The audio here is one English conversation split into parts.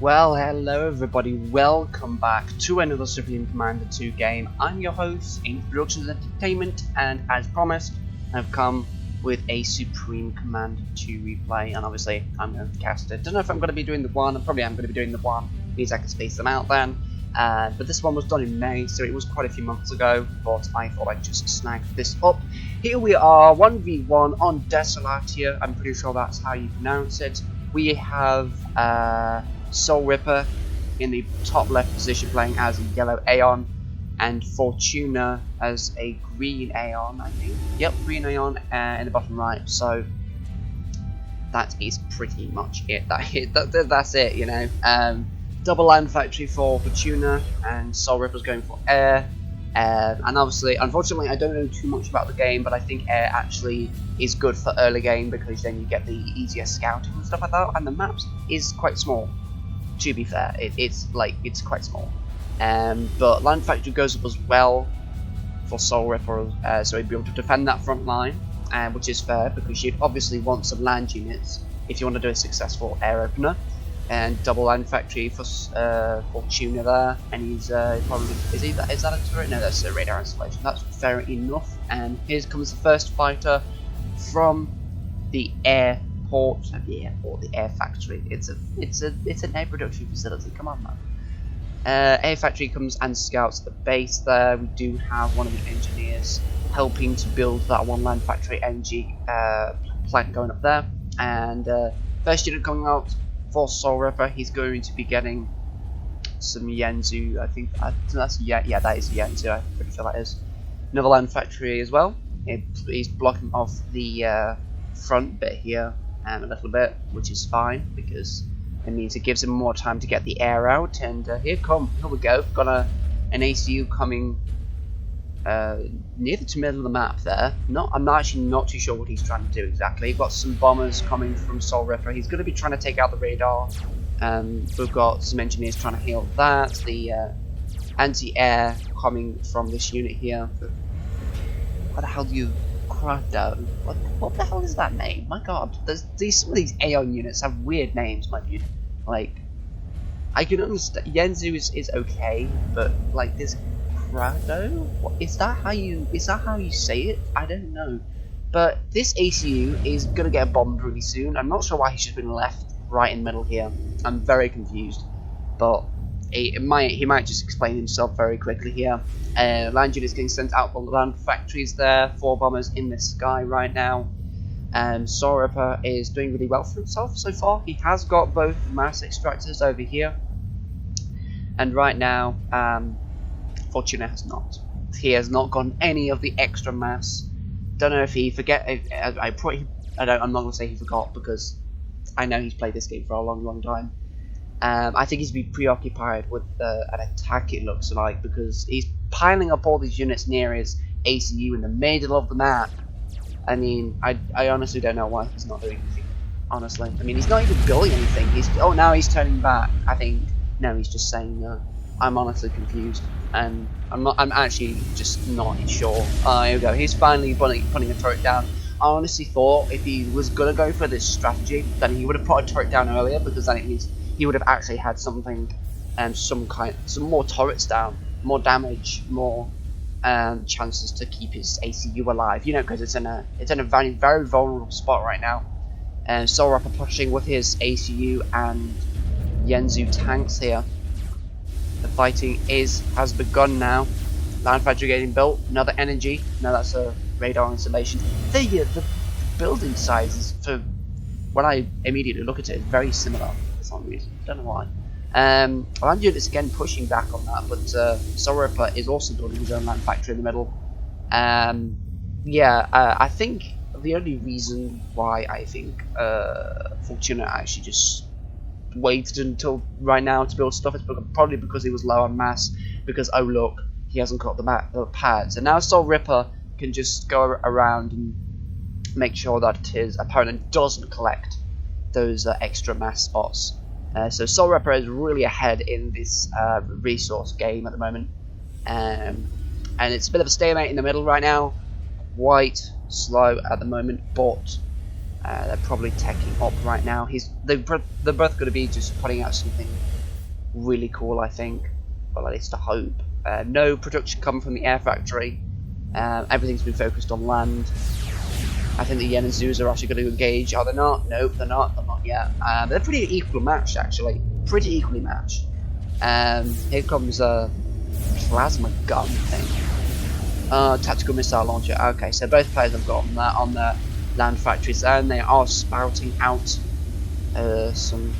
Well, hello everybody, welcome back to another Supreme Commander 2 game. I'm your host, Ames Productions Entertainment, and as promised, I've come with a Supreme Commander 2 replay, and obviously I'm going to cast it. Don't know if I'm going to be doing the one, I probably am going to be doing the one, means I can space them out then. But this one was done in May, so it was quite a few months ago, but I thought I'd just snag this up. Here we are, 1v1 on Desolatia, I'm pretty sure that's how you pronounce it. We have SoulRipper in the top left position playing as a yellow Aeon, and Fortuna as a green Aeon, I think. Yep, green Aeon in the bottom right. So that is pretty much it. That's it, you know. Double land factory for Fortuna, and SoulRipper's going for air. And obviously, unfortunately, I don't know too much about the game, but I think air actually is good for early game because then you get the easier scouting and stuff like that. And the maps is quite small. To be fair, it's quite small. But land factory goes up as well for SoulRipper, so he'd be able to defend that front line, which is fair because you'd obviously want some land units if you want to do a successful air opener. And double land factory for Fortuna there, and he's probably is that a turret? No, that's a radar installation. That's fair enough. And here comes the first fighter from the airport, the air factory. It's an air production facility. Come on, man. Air factory comes and scouts the base there. We do have one of the engineers helping to build that one land factory energy plant going up there. And first unit coming out for SoulRipper, he's going to be getting some Yenzu. I think that's that is Yenzu. I'm pretty sure that is another land factory as well. He's blocking off the front bit here a little bit, which is fine because it means it gives him more time to get the air out. And here we go. Got an ACU coming near the middle of the map there. I'm actually not too sure what he's trying to do exactly. Got some bombers coming from SoulRipper. He's going to be trying to take out the radar. We've got some engineers trying to heal that. The anti-air coming from this unit here. What the hell do you... Crado? What the hell is that name? My god, some of these Aeon units have weird names, my dude. Like, I can understand Yenzu is okay, but like this Crado? Is that how you say it? I don't know. But this ACU is gonna get bombed really soon. I'm not sure why he's just been left right in the middle here. I'm very confused. But he might just explain himself very quickly here. Land units getting sent out from the land factories there. 4 bombers in the sky right now. SoulRipper is doing really well for himself so far. He has got both mass extractors over here. And right now, Fortuna has not. He has not gotten any of the extra mass. Don't know if he I'm not going to say he forgot because I know he's played this game for a long time. I think he's been preoccupied with an attack, it looks like, because he's piling up all these units near his ACU in the middle of the map. I mean, I honestly don't know why he's not doing anything. Honestly, I mean, he's not even building anything. Now he's turning back. I think no, he's just saying no. I'm honestly confused, and I'm actually just not sure. Here we go. He's finally putting a turret down. I honestly thought if he was gonna go for this strategy, then he would have put a turret down earlier, because then it means he would have actually had something, some more turrets down, more damage, more chances to keep his ACU alive. You know, because it's in a very vulnerable spot right now. And SoulRipper pushing with his ACU and Yenzu tanks here. The fighting has begun now. Land factory getting built. Another energy. No, that's a radar installation. The building sizes, for when I immediately look at it, is very similar for some reason. Don't know why. Land units again pushing back on that, but SoulRipper is also building his own land factory in the middle. I think the only reason why I think Fortuna actually just waited until right now to build stuff is probably because he was low on mass, because oh look, he hasn't got the pads, and now SoulRipper can just go around and make sure that his opponent doesn't collect those extra mass spots. So SoulRipper is really ahead in this resource game at the moment, and it's a bit of a stalemate in the middle right now. Quite slow at the moment, but They're probably teching up right now. They're both going to be just putting out something really cool, I think. Well, at least I hope. No production coming from the air factory. Everything's been focused on land. I think the Yen and Zeus are actually going to engage. Are they not? Nope, they're not. They're not yet. They're pretty equal matched, actually. Pretty equally matched. Here comes a plasma gun thing. Tactical missile launcher. Okay, so both players have got that on their land factories, and they are spouting out some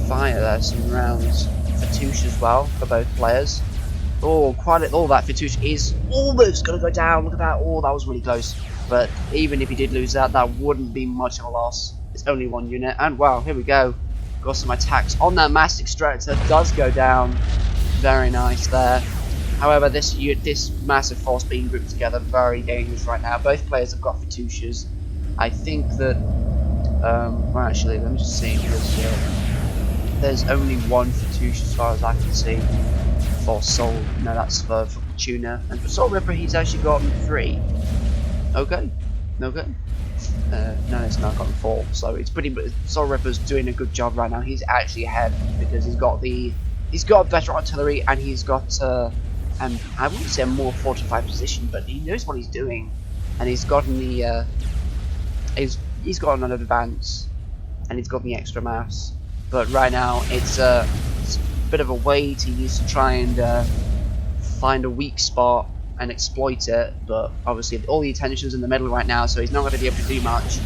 fire there, some rounds. Fatouche as well for both players. Oh, that Fatouche is almost going to go down. Look at that. Oh, that was really close. But even if he did lose that, that wouldn't be much of a loss. It's only one unit. And wow, here we go. Got some attacks on that mass extractor. Does go down. Very nice there. However, this massive force being grouped together, very dangerous right now. Both players have got Fatouches. I think that... well, actually, let me just see. There's only one Fatouche as far as I can see. For that's for Fortuna. And for SoulRipper, he's actually gotten 3. Okay. No, it's not gotten 4. So it's pretty. SoulRipper's doing a good job right now. He's actually ahead because he's got better artillery and he's got I wouldn't say a more fortified position, but he knows what he's doing, and he's gotten the he's gotten an advance, and he's got the extra mass. But right now it's a bit of a wait. He needs to try and find a weak spot and exploit it, but obviously all the attention's in the middle right now, so he's not going to be able to do much.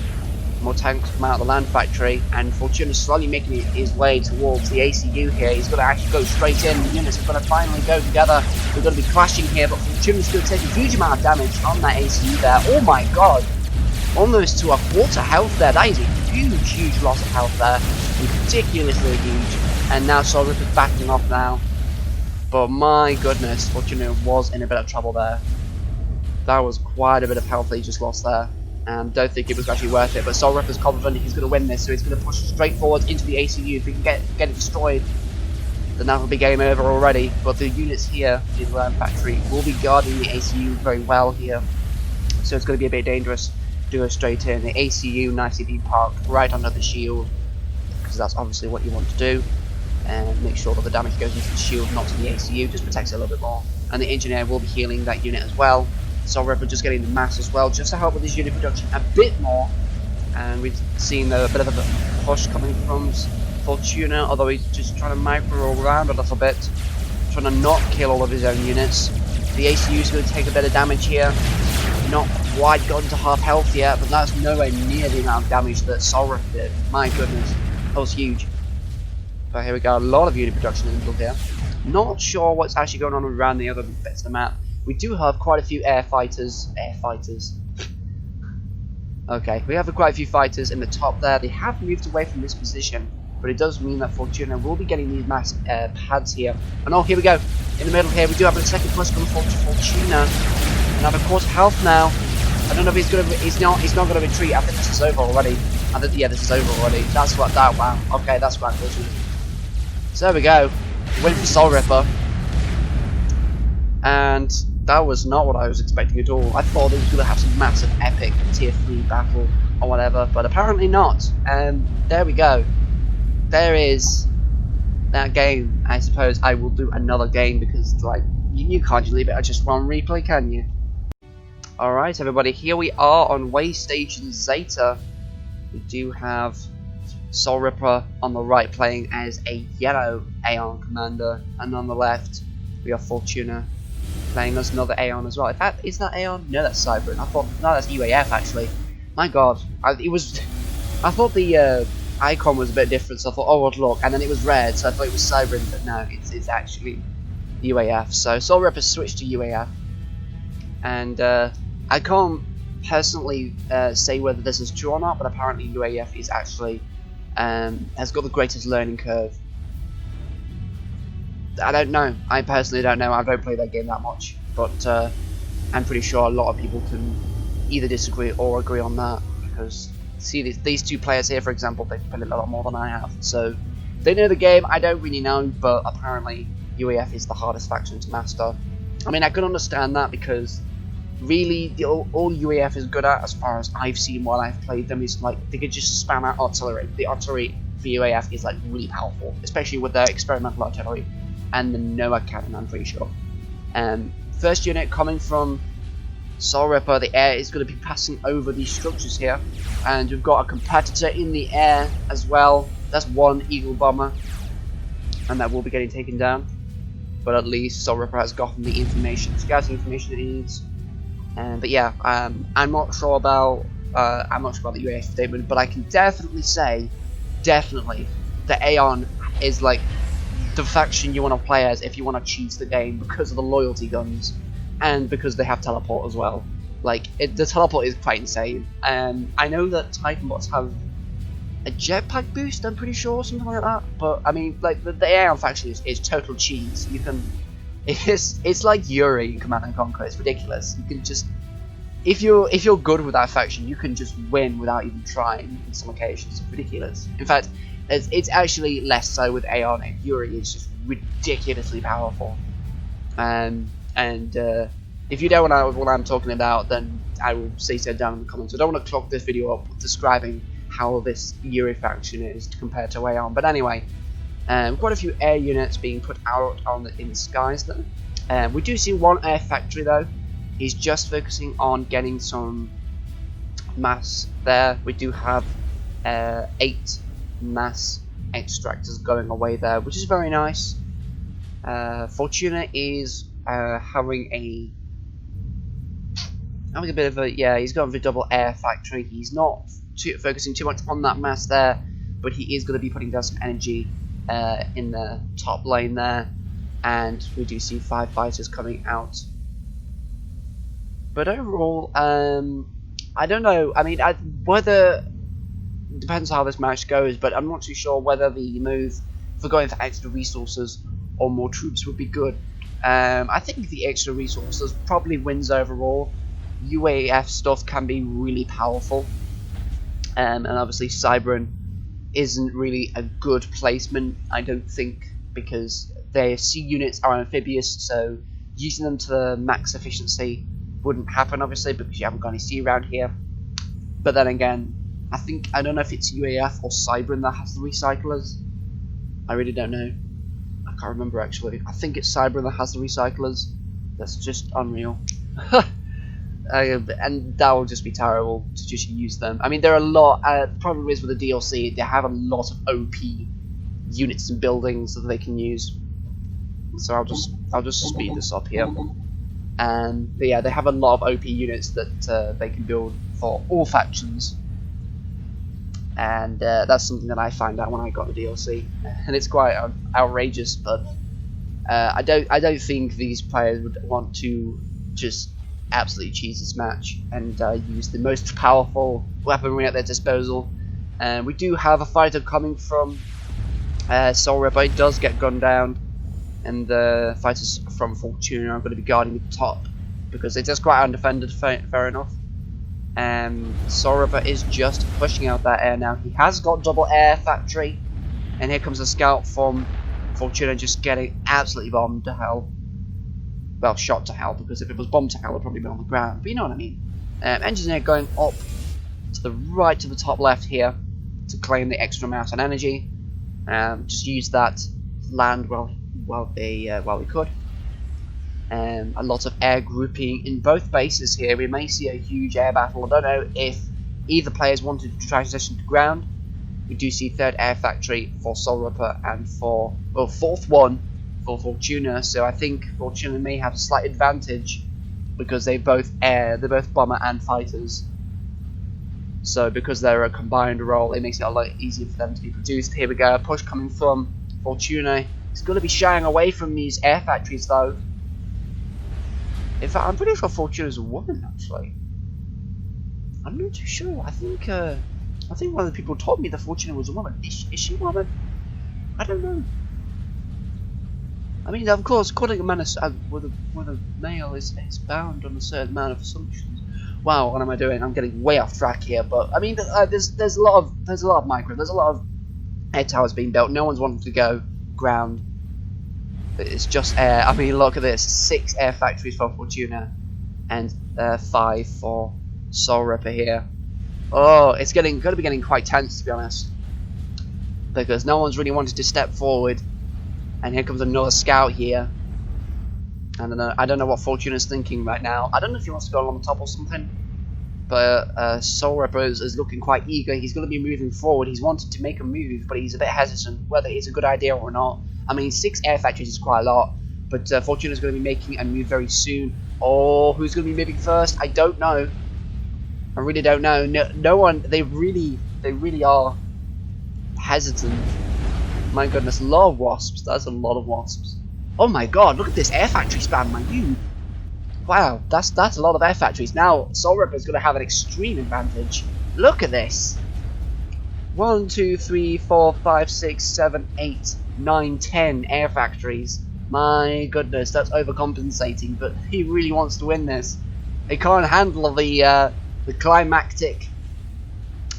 More tanks come out of the land factory, and Fortuna's slowly making his way towards the ACU here. He's going to actually go straight in. The units are going to finally go together. They're going to be clashing here, but Fortuna's going to take a huge amount of damage on that ACU there. Oh my god! Almost to a quarter health there. That is a huge loss of health there. Ridiculously huge. And now SoulRipper's backing off now. But my goodness, Fortuna was in a bit of trouble there. That was quite a bit of health that he just lost there. Don't think it was actually worth it, but SoulRipper's confident he's going to win this, so he's going to push straight forward into the ACU. If he can get it destroyed, then that will be game over already. But the units here in the factory will be guarding the ACU very well here, so it's going to be a bit dangerous to go straight in. The ACU nicely being parked right under the shield, because that's obviously what you want to do, and make sure that the damage goes into the shield, not to the ACU, just protects it a little bit more. And the engineer will be healing that unit as well. SoulRipper just getting the mass as well, just to help with his unit production a bit more. And we've seen a bit of a push coming from Fortuna, although he's just trying to micro around a little bit, trying to not kill all of his own units. The ACU is going to take a bit of damage here. Not quite gotten to half health yet, but that's nowhere near the amount of damage that SoulRipper did. My goodness, that was huge. But here we go, a lot of unit production in the middle here. Not sure what's actually going on around the other bits of the map. We do have quite a few air fighters. Okay, we have quite a few fighters in the top there. They have moved away from this position, but it does mean that Fortuna will be getting these mass pads here. And oh, here we go. In the middle here, we do have a second push coming for Fortuna. Another quarter health now. I don't know if he's gonna. He's not gonna retreat. I think this is over already. Yeah, this is over already. That's what that. Wow. Okay, that's quite unfortunate. So there we go. Win for SoulRipper. And that was not what I was expecting at all. I thought it was going to have some massive epic tier 3 battle or whatever, but apparently not. And there we go. There is that game. I suppose I will do another game because, like, you can't just leave it at just one replay, can you? Alright, everybody, here we are on Way Station Zeta. We do have SoulRipper on the right playing as a yellow Aeon commander, and on the left we have Fortuna playing as another Aeon as well. In fact, is that Aeon? No, that's Cybran. I thought, no, that's UAF actually. My god, I thought the icon was a bit different, so I thought, oh, well, look, and then it was red, so I thought it was Cybran, but no, it's actually UAF. So SoulRipper switched to UAF, and I can't personally say whether this is true or not, but apparently UAF is actually has got the greatest learning curve. I don't know. I personally don't know. I don't play that game that much, but I'm pretty sure a lot of people can either disagree or agree on that, because see these two players here, for example, they've played it a lot more than I have, so they know the game. I don't really know, but apparently UAF is the hardest faction to master. I mean, I can understand that because really, all UAF is good at, as far as I've seen while I've played them, is like they could just spam out artillery. The artillery for UAF is like really powerful, especially with their experimental artillery and the NOAA cannon, I'm pretty sure. First unit coming from SoulRipper, the air is going to be passing over these structures here, and we've got a competitor in the air as well. That's one Eagle bomber, and that will be getting taken down. But at least SoulRipper has gotten the information, scouting information it needs. But yeah, I'm not sure about the UAF statement, but I can definitely say, the Aeon is like the faction you want to play as if you want to cheese the game, because of the loyalty guns and because they have teleport as well. Like the teleport is quite insane. I know that Titan bots have a jetpack boost, I'm pretty sure, something like that. But I mean, like the Aeon faction is total cheese. You can, it's like Yuri in Command and Conquer. It's ridiculous. You can just, if you're good with that faction, you can just win without even trying. In some occasions, it's ridiculous. In fact, it's actually less so with Aeon. And Yuri is just ridiculously powerful. And if you don't know what I'm talking about, then I will say so down in the comments. I don't want to clog this video up describing how this Yuri faction is compared to Aeon. But anyway, quite a few air units being put out in the skies though. We do see one air factory though. He's just focusing on getting some mass there. We do have 8 mass extractors going away there, which is very nice. Fortuna is having a bit of a, yeah, he's going for a double air factory. He's not focusing too much on that mass there, but he is going to be putting down some energy in the top lane there, and we do see 5 fighters coming out. But overall, I don't know. I mean, whether depends how this match goes, but I'm not too sure whether the move for going for extra resources or more troops would be good. I think the extra resources probably wins overall. UAF stuff can be really powerful, and obviously Cybran isn't really a good placement, I don't think, because their C units are amphibious, so using them to the max efficiency wouldn't happen, obviously, because you haven't got any sea around here. But then again, I don't know if it's UAF or Cybran that has the recyclers. I really don't know. I can't remember actually. I think it's Cybran that has the recyclers. That's just unreal. And that will just be terrible to just use them. I mean, there are a lot. The problem is with the DLC, they have a lot of OP units and buildings that they can use. So I'll just speed this up here. But yeah, they have a lot of OP units that they can build for all factions. And that's something that I found out when I got the DLC, and it's quite outrageous. But I don't think these players would want to just absolutely cheese this match and use the most powerful weaponry at their disposal. We do have a fighter coming from SoulRipper. It does get gunned down, and the fighters from Fortuna are going to be guarding the top because it's just quite undefended. Fair enough. SoulRipper is just pushing out that air now. He has got double air factory, and here comes a scout from Fortuna just getting absolutely bombed to hell. Well, shot to hell, because if it was bombed to hell, it would probably be on the ground. But you know what I mean. Engineer going up to the right, to the top left here, to claim the extra mass and energy. Just use that land while we could. A lot of air grouping in both bases here. We may see a huge air battle. I don't know if either players wanted to transition to ground. We do see third air factory for SoulRipper and fourth one for Fortuna. So I think Fortuna may have a slight advantage because they're both bomber and fighters. So because they're a combined role, it makes it a lot easier for them to be produced. Here we go, a push coming from Fortuna. He's going to be shying away from these air factories though. In fact, I'm pretty sure Fortuna's a woman, actually. I'm not too sure. I think one of the people told me that Fortuna was a woman. Is she a woman? I don't know. I mean, of course, calling a man with a male is bound on a certain amount of assumptions. Wow, what am I doing? I'm getting way off track here. But I mean, there's a lot of micro. There's a lot of air towers being built. No one's wanting to go ground. It's just air. I mean, look at this. 6 air factories for Fortuna, and 5 for SoulRipper here. Oh, it's going to be getting quite tense, to be honest, because no one's really wanted to step forward, and here comes another scout here. I don't know what Fortuna's thinking right now. I don't know if he wants to go along the top or something, but SoulRipper is looking quite eager. He's going to be moving forward. He's wanted to make a move, but he's a bit hesitant whether it's a good idea or not. I mean, 6 air factories is quite a lot, but Fortuna's going to be making a move very soon. Oh, who's going to be moving first? I don't know. I really don't know. No one. They really are hesitant. My goodness, a lot of wasps. That's a lot of wasps. Oh my god, look at this air factory spam, my dude. Wow, that's a lot of air factories. Now, SoulRipper is going to have an extreme advantage. Look at this. 1, 2, 3, 4, 5, 6, 7, 8, 9, 10 air factories. My goodness, that's overcompensating, but he really wants to win this. He can't handle the climactic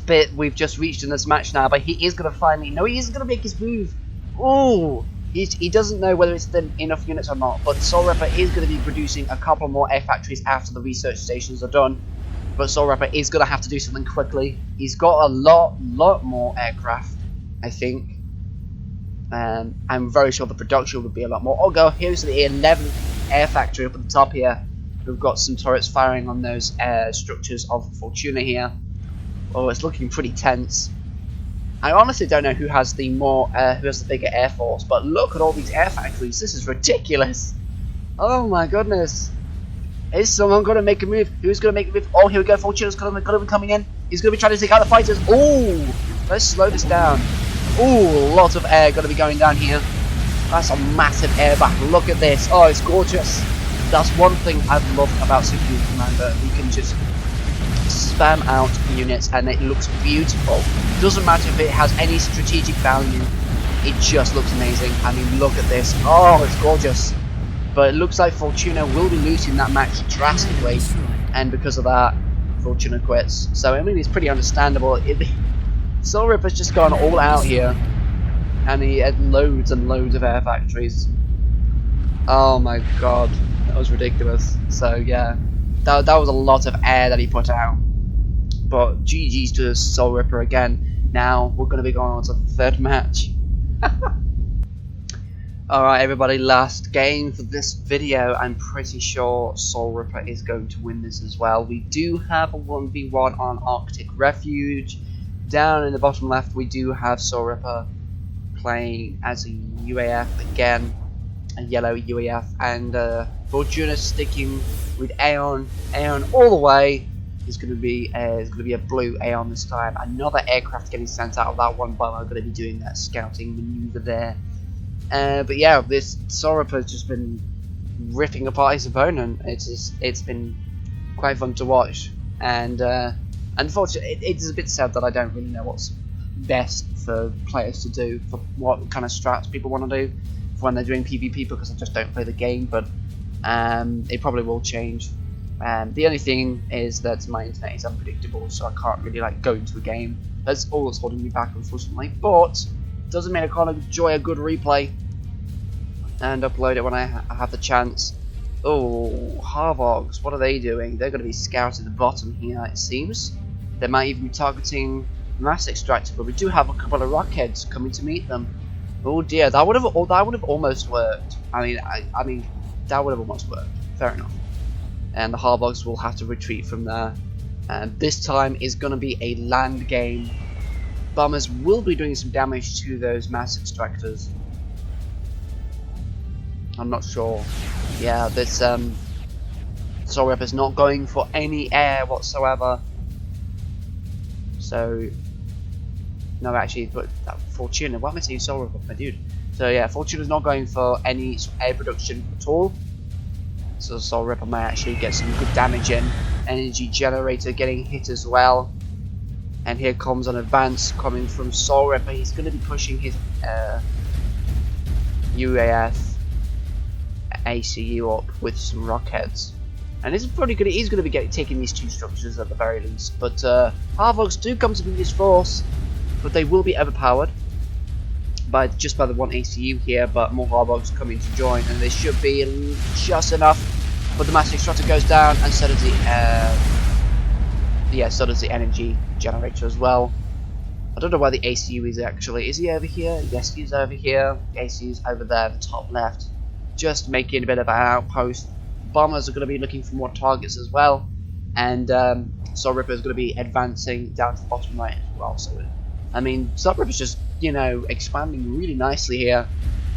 bit we've just reached in this match now, but he is going to finally... No, he isn't going to make his move. Ooh, he doesn't know whether it's enough units or not, but SoulRipper is going to be producing a couple more air factories after the research stations are done. But SoulRipper is going to have to do something quickly. He's got a lot more aircraft, I think. I'm very sure the production would be a lot more. Oh, go, here's the 11th air factory up at the top here. We've got some turrets firing on those structures of Fortuna here. Oh, it's looking pretty tense. I honestly don't know who has the bigger air force, but look at all these air factories. This is ridiculous. Oh my goodness. Is someone going to make a move? Who's going to make a move? Oh, here we go. Fortuna's going to be coming in. He's going to be trying to take out the fighters. Oh, let's slow this down. Oh, a lot of air going to be going down here. That's a massive air battle. Look at this. Oh, it's gorgeous. That's one thing I've loved about Supreme Commander. You can just spam out units and it looks beautiful. Doesn't matter if it has any strategic value. It just looks amazing. I mean, look at this. Oh, it's gorgeous. But it looks like Fortuna will be losing that match drastically, and because of that, Fortuna quits. So I mean, it's pretty understandable. SoulRipper's just gone all out here, and he had loads and loads of air factories. Oh my god, that was ridiculous. So yeah, that was a lot of air that he put out. But GG's to SoulRipper again. Now we're going to be going on to the third match. Alright everybody, last game for this video. I'm pretty sure SoulRipper is going to win this as well. We do have a 1v1 on Arctic Refuge. Down in the bottom left we do have SoulRipper playing as a UAF again, a yellow UAF, and Fortuna sticking with Aeon. Aeon all the way. It's going to be a blue Aeon this time. Another aircraft getting sent out of that one, but I'm going to be doing that scouting maneuver there. But yeah, this SoulRipper has just been ripping apart his opponent. It's been quite fun to watch, and unfortunately, it is a bit sad that I don't really know what's best for players to do, for what kind of strats people want to do for when they're doing PvP, because I just don't play the game. But it probably will change. The only thing is that my internet is unpredictable, so I can't really go into a game. That's all that's holding me back, unfortunately. But doesn't mean I can't enjoy a good replay and upload it when I have the chance. Oh, Harvogs, what are they doing? They're going to be scouting the bottom here, it seems. They might even be targeting Mass Extractor, but we do have a couple of rockheads coming to meet them. Oh dear, that would have almost worked. I mean, that would have almost worked. Fair enough. And the Harvogs will have to retreat from there. And this time is going to be a land game. Bombers will be doing some damage to those Mass Extractors. I'm not sure. Yeah, this SoulRipper's not going for any air whatsoever. So no, actually, but Fortuna. What am I saying? SoulRipper, my dude. So yeah, Fortuna's not going for any air production at all. So SoulRipper might actually get some good damage in. Energy generator getting hit as well. And here comes an advance coming from SoulRipper. He's going to be pushing his UAF ACU up with some rockheads. And it's pretty good. He's going to be taking these 2 structures at the very least. But Harvogs do come to meet his force, but they will be overpowered just by the 1 ACU here. But more Harvogs coming to join, and there should be just enough but the mass extractor goes down, and so does the so does the energy generator as well. I don't know where the ACU is actually. Is he over here? Yes, he's over here. The ACU is over there, the top left, just making a bit of an outpost. Bombers are going to be looking for more targets as well, and SoulRipper is going to be advancing down to the bottom right as well. So, I mean, SoulRipper is just, you know, expanding really nicely here,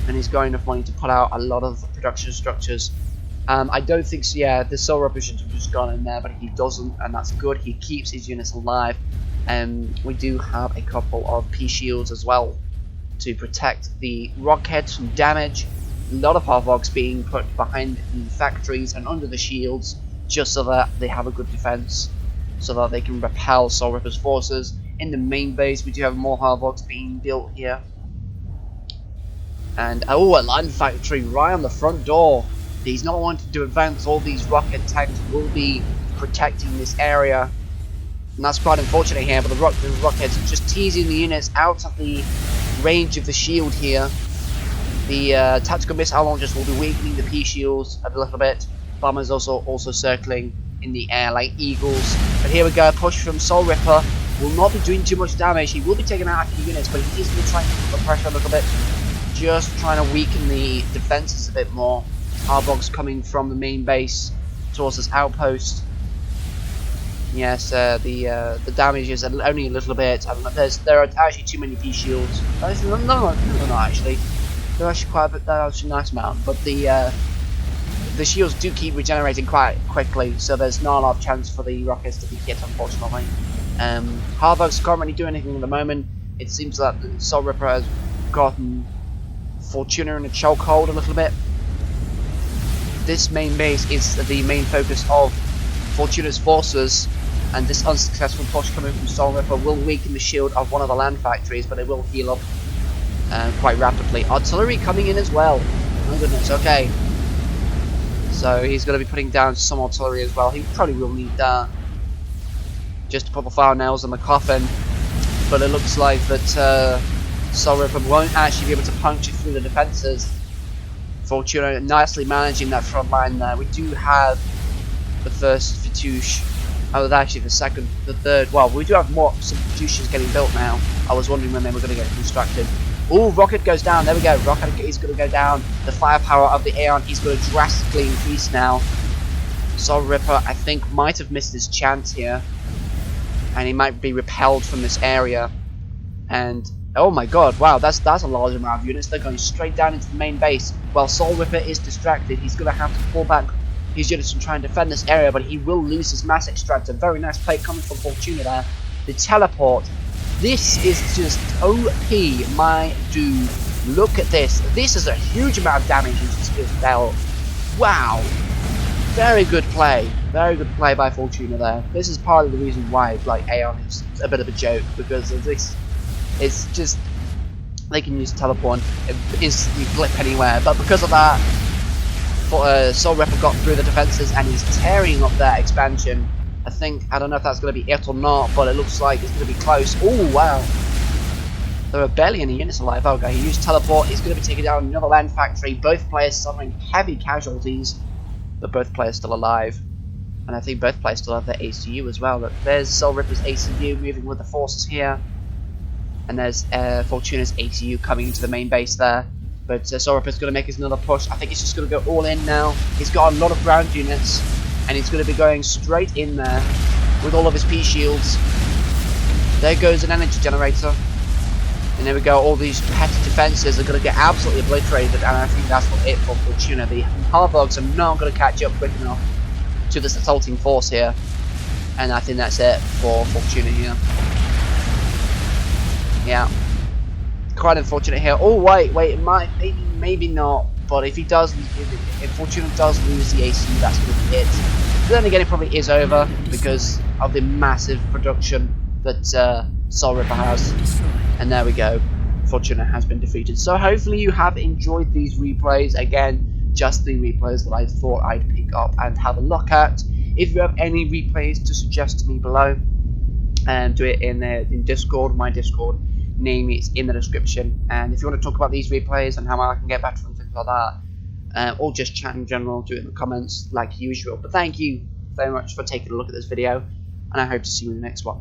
and he's got enough money to put out a lot of production structures. I don't think so. Yeah, the SoulRipper should have just gone in there, but he doesn't, and that's good. He keeps his units alive. We do have a couple of P-shields as well to protect the rockheads from damage. A lot of Harvogs being put behind the factories and under the shields, just so that they have a good defense, so that they can repel SoulRipper's forces. In the main base, we do have more Harvogs being built here. And oh, a land factory right on the front door. He's not wanting to advance. All these rocket tanks will be protecting this area. And that's quite unfortunate here, but the rockets are just teasing the units out of the range of the shield here. The tactical missile launchers will be weakening the P-shields a little bit. Bombers also circling in the air like eagles. But here we go, a push from SoulRipper. Will not be doing too much damage. He will be taking out a few units, but he is going to try and put the pressure a little bit. Just trying to weaken the defenses a bit more. Harvogs coming from the main base towards this outpost. Yes, the damage is only a little bit. There are actually too many P-shields. No, not actually. They're actually quite a bit. They're actually a nice amount, but the shields do keep regenerating quite quickly, so there's not a lot of chance for the rockets to be hit, unfortunately. Harvogs can't really do anything at the moment. It seems that SoulRipper has gotten Fortuna in a chokehold a little bit. This main base is the main focus of Fortuna's forces, and this unsuccessful push coming from SoulRipper will weaken the shield of one of the land factories, but it will heal up quite rapidly. Artillery coming in as well. Oh goodness, okay. So he's going to be putting down some artillery as well. He probably will need that just to put the fire nails on the coffin, but it looks like that SoulRipper won't actually be able to puncture through the defences. Fortuna nicely managing that front line there. We do have the first Fatouche. Oh, actually the second, the third. Well, we do have some Fatouches getting built now. I was wondering when they were going to get constructed. Oh, rocket goes down. There we go. Rocket is going to go down. The firepower of the Aeon is going to drastically increase now. SoulRipper, I think, might have missed his chance here, and he might be repelled from this area. And oh my god, wow, that's a large amount of units. They're going straight down into the main base. While SoulRipper is distracted, he's going to have to pull back his units and try and defend this area, but he will lose his mass extractor. Very nice play coming from Fortuna there. The teleport. This is just OP, my dude. Look at this. This is a huge amount of damage he just dealt. Wow. Very good play. Very good play by Fortuna there. This is part of the reason why, like, Aeon is a bit of a joke, because of this. It's just, they can use teleport and instantly flip anywhere, but because of that, SoulRipper got through the defenses and he's tearing up their expansion. I don't know if that's going to be it or not, but it looks like it's going to be close. Oh wow, there are barely any units alive. Okay, he used teleport. He's going to be taking down another land factory. Both players suffering heavy casualties, but both players still alive. And I think both players still have their ACU as well. There's SoulRipper's ACU moving with the forces here, and there's Fortuna's ACU coming into the main base there. But SoulRipper's going to make his another push. I think he's just going to go all in now. He's got a lot of ground units, and he's going to be going straight in there with all of his P-shields. There goes an energy generator. And there we go, all these petty defences are going to get absolutely obliterated, and I think that's it for Fortuna. The Harvogs are not going to catch up quick enough to this assaulting force here. And I think that's it for Fortuna here. Yeah. Quite unfortunate here. Oh wait, it might, maybe not. But if he does, if Fortuna does lose the AC, that's going to be it. But then again, it probably is over because of the massive production that SoulRipper has. And there we go. Fortuna has been defeated. So hopefully you have enjoyed these replays. Again, just the replays that I thought I'd pick up and have a look at. If you have any replays to suggest to me below, do it in Discord, my Discord. Name it's in the description. And if you want to talk about these replays and how I can get better and things like that, or just chat in general, do it in the comments like usual. But thank you very much for taking a look at this video, and I hope to see you in the next one.